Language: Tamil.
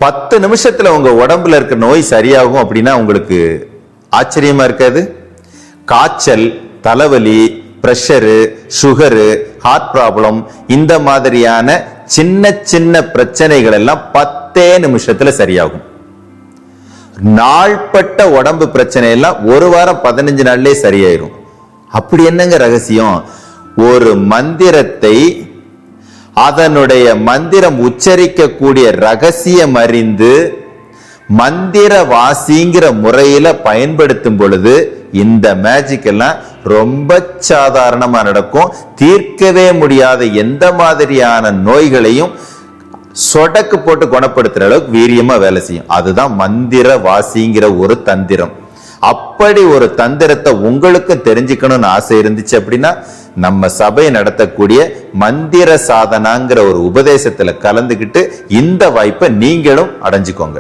10 நிமிஷத்துல உங்க உடம்புல இருக்க நோய் சரியாகும் அப்படின்னா உங்களுக்கு ஆச்சரியமா இருக்காது? காய்ச்சல், தலைவலி, பிரஷரு, சுகரு, ஹார்ட் ப்ராப்ளம், இந்த மாதிரியான சின்ன சின்ன பிரச்சனைகள் எல்லாம் 10 நிமிஷத்துல சரியாகும். நாள்பட்ட உடம்பு பிரச்சனை எல்லாம் 1 வாரம் 15 நாள்லயே சரியாயிரும். அப்படி என்னங்க ரகசியம்? ஒரு மந்திரத்தை அதனுடைய மந்திரம் உச்சரிக்கக்கூடிய ரகசியம் அறிந்து மந்திர வாசிங்கிற முறையில பயன்படுத்தும் பொழுது இந்த மேஜிக் எல்லாம் ரொம்ப சாதாரணமா நடக்கும். தீர்க்கவே முடியாத எந்த மாதிரியான நோய்களையும் சொடக்கு போட்டு குணப்படுத்துற அளவுக்கு வீரியமா வேலை செய்யும். அதுதான் மந்திர வாசிங்கிற ஒரு தந்திரம். அப்படி ஒரு தந்திரத்தை உங்களுக்கு தெரிஞ்சுக்கணும்னு ஆசை இருந்துச்சு அப்படின்னா நம்ம சபை நடத்தக்கூடிய மந்திர சாதனாங்கிற ஒரு உபதேசத்துல கலந்துகிட்டு இந்த வாய்ப்பை நீங்களும் அடைஞ்சுக்கோங்க.